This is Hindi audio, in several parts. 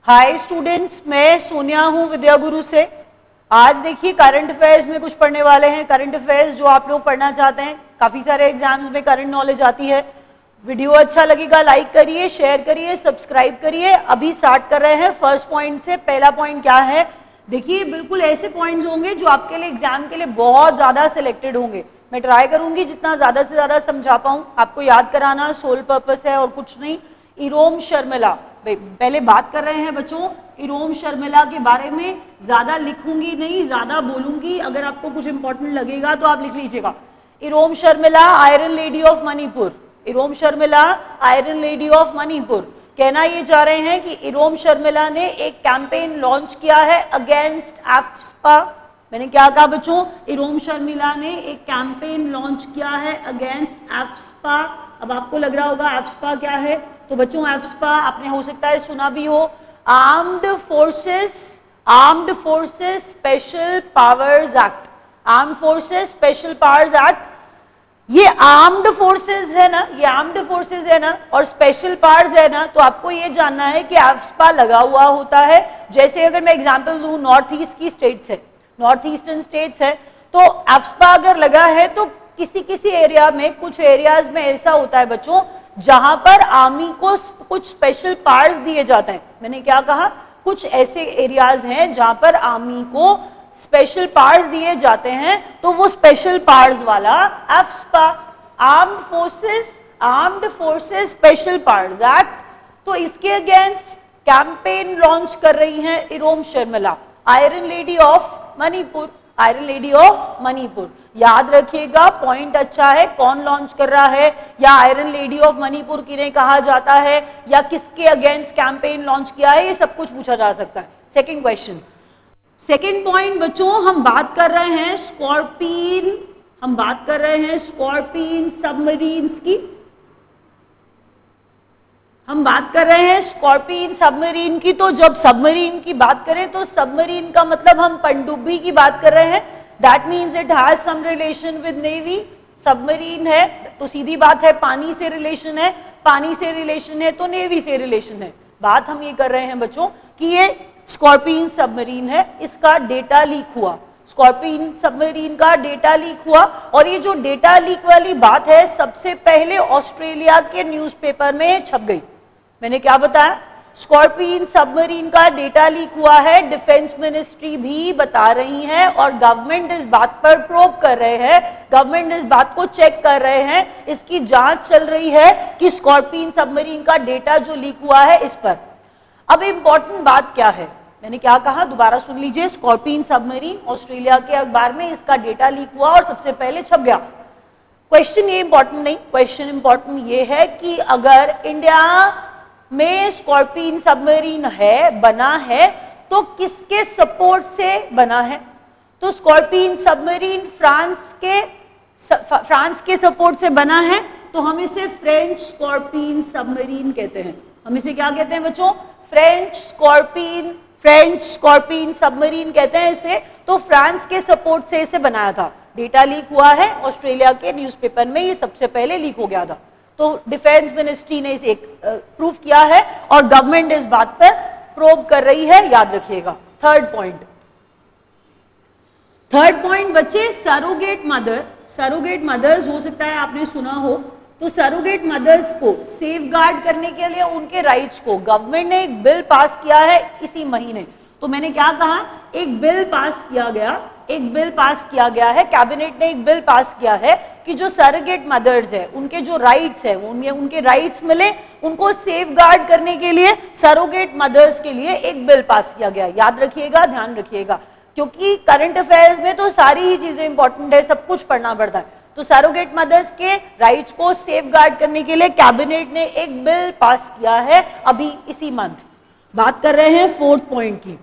हाय स्टूडेंट्स, मैं सोनिया हूँ विद्या गुरु से। आज देखिए करंट अफेयर्स में कुछ पढ़ने वाले हैं। करंट अफेयर्स जो आप लोग पढ़ना चाहते हैं, काफी सारे एग्जाम्स में करंट नॉलेज आती है। वीडियो अच्छा लगेगा लाइक करिए, शेयर करिए, सब्सक्राइब करिए। अभी स्टार्ट कर रहे हैं फर्स्ट पॉइंट से। पहला पॉइंट क्या है, देखिए बिल्कुल ऐसे पॉइंट्स होंगे जो आपके लिए एग्जाम के लिए बहुत ज्यादा सिलेक्टेड होंगे। मैं ट्राई करूंगी जितना ज्यादा से ज्यादा समझा पाऊं। आपको याद कराना सोल पर्पस है और कुछ नहीं। इरोम शर्मिला, पहले बात कर रहे हैं बच्चों इरोम शर्मिला के बारे में। ज्यादा लिखूंगी नहीं, ज्यादा बोलूंगी। अगर आपको कुछ इंपॉर्टेंट लगेगा तो आप लिख लीजिएगा। Irom Sharmila, iron lady of Manipur. Irom Sharmila, iron lady of Manipur. कहना ये चाह रहे हैं कि इरोम शर्मिला ने एक कैंपेन लॉन्च किया है अगेंस्ट एफ्स्पा। मैंने क्या कहा बच्चों, इरोम शर्मिला ने एक कैंपेन लॉन्च किया है अगेंस्ट एफ्स्पा। अब आपको लग रहा होगा एफ्स्पा क्या है, तो बच्चों एफ्स्पा आपने हो सकता है सुना भी हो। Armed forces special powers act. Armed forces special powers act. ये आर्म्ड फोर्सेस है ना, ये आर्म्ड फोर्सेस है ना, और स्पेशल पावर्स है ना, तो आपको ये जानना है कि एफ्स्पा लगा हुआ होता है। जैसे अगर मैं एग्जांपल दूं, नॉर्थ ईस्ट की स्टेट्स है, नॉर्थ ईस्टर्न स्टेट्स है, तो एफ्स्पा अगर लगा है तो किसी किसी एरिया में, कुछ एरियाज में ऐसा होता है बच्चों जहां पर आर्मी को कुछ स्पेशल पावर्स दिए जाते हैं। मैंने क्या कहा, कुछ ऐसे एरियाज हैं जहां पर आर्मी को स्पेशल पावर्स दिए जाते हैं, तो वो स्पेशल पावर्स वाला AFSPA, armed forces special powers act. तो इसके अगेंस्ट कैंपेन लॉन्च कर रही हैं Irom Sharmila, iron lady of Manipur. Iron lady of Manipur, याद रखिएगा पॉइंट अच्छा है। कौन लॉन्च कर रहा है, या आयरन लेडी ऑफ मणिपुर किन्हें कहा जाता है, या किसके अगेंस्ट कैंपेन लॉन्च किया है, ये सब कुछ पूछा जा सकता है। सेकंड क्वेश्चन, सेकंड पॉइंट बच्चों, हम बात कर रहे हैं स्कॉर्पिन, हम बात कर रहे हैं स्कॉर्पिन सबमरीन्स की। हम बात कर रहे हैं स्कॉर्पिन सबमरीन की। तो जब सबमरीन की बात करें तो सबमरीन का मतलब हम पनडुब्बी की बात कर रहे हैं। That means it has some relation with navy. Submarine है तो सीधी बात है पानी से रिलेशन है, पानी से रिलेशन है तो नेवी से रिलेशन है। बात हम ये कर रहे हैं बच्चों कि ये स्कॉर्पिन सबमरीन है, इसका डेटा लीक हुआ। स्कॉर्पिन सबमरीन का डेटा लीक हुआ, और ये जो डेटा लीक वाली बात है सबसे पहले ऑस्ट्रेलिया के न्यूज़पेपर में छप गई। मैंने क्या बताया, स्कॉर्पिन सबमरीन का डेटा लीक हुआ है, डिफेंस मिनिस्ट्री भी बता रही है, और गवर्नमेंट इस बात पर प्रोब कर रहे हैं, गवर्नमेंट इस बात को चेक कर रहे हैं, इसकी जांच चल रही है कि स्कॉर्पिन सबमरीन का डेटा जो लीक हुआ है इस पर। अब इंपॉर्टेंट बात क्या है, मैंने क्या कहा दोबारा सुन लीजिए। स्कॉर्पिन सबमरीन ऑस्ट्रेलिया के अखबार में इसका डेटा लीक हुआ और सबसे पहले छप गया। क्वेश्चन ये इंपॉर्टेंट नहीं, क्वेश्चन इंपॉर्टेंट ये है कि अगर इंडिया में स्कॉर्पिन सबमरीन है, बना है, तो किसके सपोर्ट से बना है। तो स्कॉर्पिन सबमरीन फ्रांस के सपोर्ट से बना है, तो हम इसे फ्रेंच स्कॉर्पिन सबमरीन कहते हैं। हम इसे क्या कहते हैं बच्चों, फ्रेंच स्कॉर्पिन सबमरीन कहते हैं इसे। तो फ्रांस के सपोर्ट से इसे बनाया था। डेटा लीक हुआ है ऑस्ट्रेलिया के न्यूज़पेपर में, ये सबसे पहले लीक हो गया था। तो डिफेंस मिनिस्ट्री ने इसे प्रूफ किया है और गवर्नमेंट इस बात पर प्रोब कर रही है, याद रखिएगा। थर्ड पॉइंट बच्चे, सरोगेट मदर। सरोगेट मदर्स हो सकता है आपने सुना हो। तो सरोगेट मदर्स को सेफगार्ड करने के लिए उनके राइट्स को गवर्नमेंट ने एक बिल पास किया है इसी महीने। तो मैंने क्या कहा, एक बिल पास किया गया है, कैबिनेट ने एक बिल पास किया है कि जो सरोगेट मदर्स है उनके जो राइट्स है, उनके राइट्स मिले, उनको सेफगार्ड करने के लिए सरोगेट मदर्स के लिए एक बिल पास किया गया। याद रखिएगा, ध्यान रखिएगा, क्योंकि करंट अफेयर्स में तो सारी ही चीजें इंपॉर्टेंट है, सब कुछ पढ़ना पड़ता है। तो सरोगेट मदर्स के राइट्स को सेफगार्ड करने के लिए कैबिनेट ने एक बिल पास किया है अभी इसी मंथ। बात कर रहे हैं फोर्थ पॉइंट की।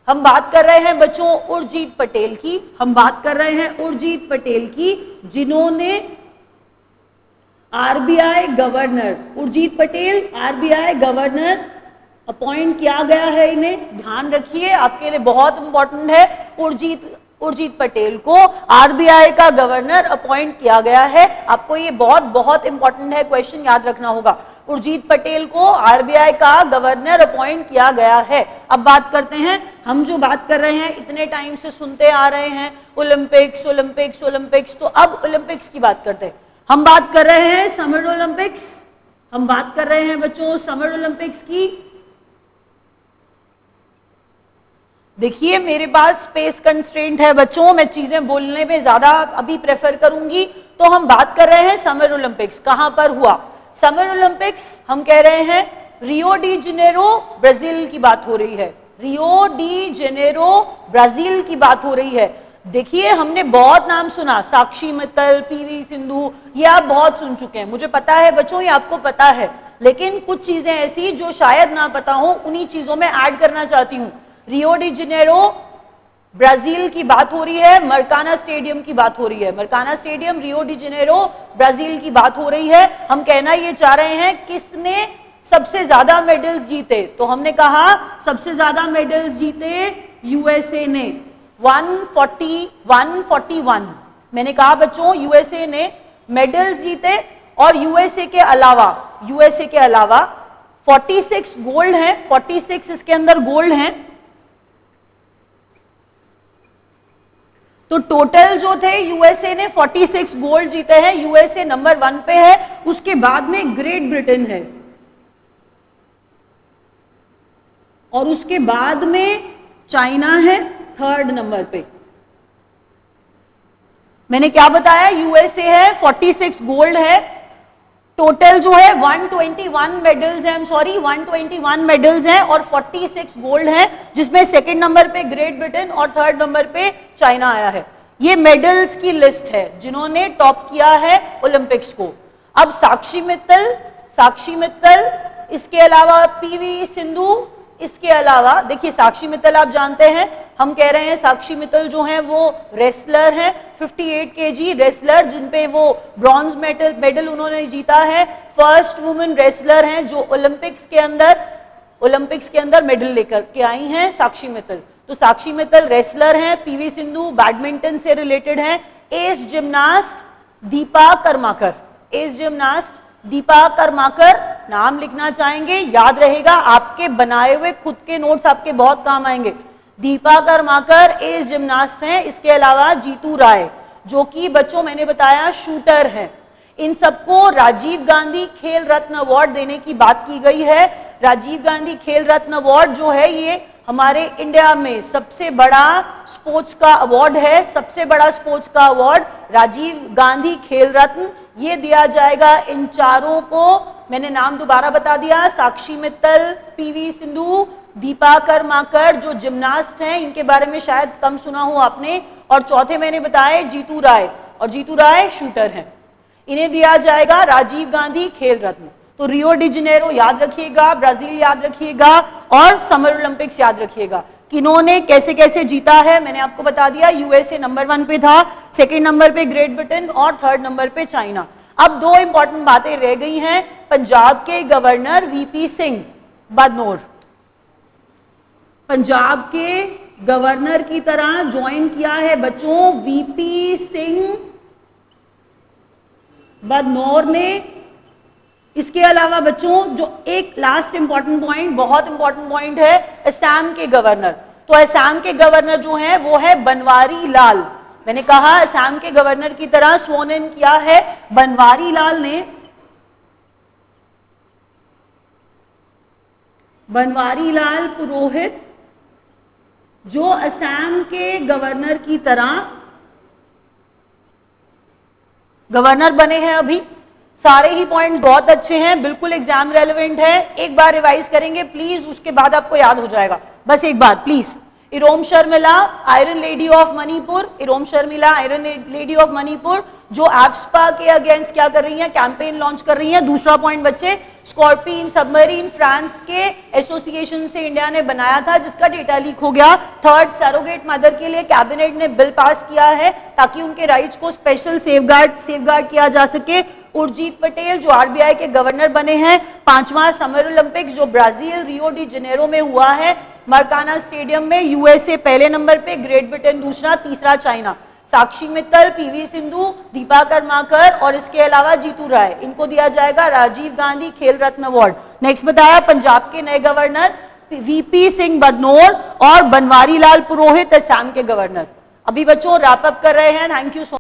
हम बात कर रहे हैं बच्चों उर्जित पटेल की। हम बात कर रहे हैं उर्जित पटेल की, जिन्होंने RBI governor, Urjit Patel RBI governor appoint किया गया है इन्हें। ध्यान रखिए, आपके लिए बहुत इंपॉर्टेंट है। उर्जित पटेल को आरबीआई का गवर्नर अपॉइंट किया गया है। आपको ये बहुत बहुत इंपॉर्टेंट है, क्वेश्चन याद रखना होगा। उर्जित पटेल को आरबीआई का गवर्नर अपॉइंट किया गया है। अब बात करते हैं, हम जो बात कर रहे हैं इतने टाइम से सुनते आ रहे हैं ओलंपिक्स ओलंपिक्स ओलंपिक्स, तो अब ओलंपिक्स की बात करते हैं। हम बात कर रहे हैं समर ओलंपिक्स, हम बात कर रहे हैं बच्चों समर ओलंपिक्स की। देखिए मेरे पास स्पेस कंस्ट्रेंट है बच्चों, मैं चीजें बोलने में ज्यादा अभी प्रेफर करूंगी, तो हम बात कर रहे हैं समर ओलंपिक्स। कहां पर हुआ समर ओलंपिक्स? हम कह रहे हैं रियो डी जेनेरो ब्राजील की बात हो रही है, रियो डी जेनेरो ब्राजील की बात हो रही है। देखिए हमने बहुत नाम सुना, साक्षी मित्तल, पीवी सिंधु, ये आप बहुत सुन चुके हैं, मुझे पता है बच्चों, ये आपको पता है, लेकिन कुछ चीजें ऐसी जो शायद ना पता हो, उन्हीं चीजों में ऐड करना चाहती हूं। रियो डी जेनेरो ब्राजील की बात हो रही है, मरकाना स्टेडियम की बात हो रही है, Maracana stadium Rio de Janeiro Brazil की बात हो रही है। हम कहना ये चाह रहे हैं किसने सबसे ज्यादा मेडल्स जीते, तो हमने कहा सबसे ज्यादा मेडल्स जीते यूएसए ने 141। मैंने कहा बच्चों यूएसए ने मेडल्स जीते, और यूएसए के अलावा 46 गोल्ड हैं, 46 इसके अंदर गोल्ड हैं। तो टोटल जो थे यूएसए ने 46 गोल्ड जीते हैं, यूएसए नंबर 1 पे है, उसके बाद में ग्रेट ब्रिटेन है, और उसके बाद में चाइना है 3rd नंबर पे। मैंने क्या बताया, यूएसए है, 46 गोल्ड है, टोटल जो है 121 मेडल्स हैं, 121 मेडल्स हैं और 46 गोल्ड हैं, जिसमें 2nd नंबर पे ग्रेट ब्रिटेन और 3rd नंबर पे चाइना आया है। ये मेडल्स की लिस्ट है जिन्होंने टॉप किया है ओलंपिक्स को। अब साक्षी मित्तल, इसके अलावा पीवी सिंधु, इसके अलावा देखिए साक्षी मित्तल आप जानते हैं, हम कह रहे हैं साक्षी मित्तल जो हैं वो रेसलर हैं, 58 केजी रेसलर, जिनपे वो ब्रॉन्ज मेडल उन्होंने जीता है, फर्स्ट वुमेन रेसलर हैं जो ओलंपिक्स के अंदर मेडल लेकर के आई हैं साक्षी मित्तल। तो साक्षी मित्तल रेसलर हैं, पीवी सिंधु बैडमिंटन से रिलेटेड हैं, एस जिम्नास्ट दीपा कर्माकर, नाम लिखना चाहेंगे, याद रहेगा, आपके बनाए हुए खुद के नोट्स आपके बहुत काम आएंगे। दीपा कर्माकर एस जिम्नास्ट हैं। इसके अलावा जीतू राय जो कि बच्चों मैंने बताया शूटर हैं। इन सबको राजीव गांधी खेल रत्न अवार्ड देने की बात की गई है। राजीव गांधी खेल रत्न अवार्ड जो है ये हमारे इंडिया में सबसे बड़ा स्पोर्ट्स का अवार्ड है, सबसे बड़ा स्पोर्ट्स का अवार्ड राजीव गांधी खेल रत्न, ये दिया जाएगा इन चारों को। मैंने नाम दोबारा बता दिया, साक्षी मित्तल, पीवी सिंधु, दीपा कर्माकर जो जिम्नास्ट हैं, इनके बारे में शायद कम सुना हो आपने, और चौथे मैंने बताए जीतू राय, और जीतू राय शूटर हैं। इन्हें दिया जाएगा राजीव गांधी खेल रत्न। तो रियो डी जेनेरो याद रखिएगा, ब्राजील याद रखिएगा, और समर ओलंपिक्स याद रखिएगा। किन्होंने कैसे कैसे जीता है मैंने आपको बता दिया। यूएसए नंबर 1 पे था, 2nd नंबर पे ग्रेट ब्रिटेन और 3rd नंबर पे चाइना। अब 2 इंपॉर्टेंट बातें रह गई हैं। पंजाब के गवर्नर वीपी सिंह बदनौर, पंजाब के गवर्नर की तरह ज्वाइन किया है बच्चों वीपी सिंह बदनौर ने। इसके अलावा बच्चों जो एक लास्ट इंपॉर्टेंट पॉइंट, बहुत इंपॉर्टेंट पॉइंट है, असम के गवर्नर। तो असम के गवर्नर जो है वो है बनवारी लाल। मैंने कहा असम के गवर्नर की तरह स्वोन इन किया है बनवारी लाल ने। बनवारी लाल पुरोहित जो असम के गवर्नर की तरह गवर्नर बने हैं अभी। सारे ही पॉइंट बहुत अच्छे हैं, बिल्कुल एग्जाम रेलेवेंट है। एक बार रिवाइज करेंगे प्लीज, उसके बाद आपको याद हो जाएगा। बस एक बार please. Irom Sharmila iron lady of Manipur, Irom Sharmila iron lady of Manipur जो एफ्सपा के अगेंस्ट क्या कर रही हैं, कैंपेन लॉन्च कर रही हैं। दूसरा पॉइंट बच्चे, स्कॉर्पिन सबमरीन फ्रांस के एसोसिएशन से इंडिया ने बनाया था जिसका डेटा लीक हो गया। 3rd सैरोगेट मदर के लिए कैबिनेट ने बिल पास किया है ताकि उनके राइट्स को स्पेशल सेफगार्ड किया जा सके। उर्जित पटेल जो आरबीआई के गवर्नर बने हैं। 5वां समर ओलंपिक्स जो ब्राजील रियो डी जेनेरो में हुआ है, मरकाना स्टेडियम में, यूएसए पहले नंबर पे, ग्रेट ब्रिटेन दूसरा, तीसरा चाइना। साक्षी मित्तल, पीवी सिंधु, दीपा कर्माकर और इसके अलावा जीतू राय, इनको दिया जाएगा राजीव गांधी खेल रत्न अवार्ड। नेक्स्ट बताया पंजाब के नए गवर्नर वीपी सिंह बदनौर और बनवारी लाल पुरोहित असम के गवर्नर। अभी बच्चों रैप अप कर रहे हैं। Thank you so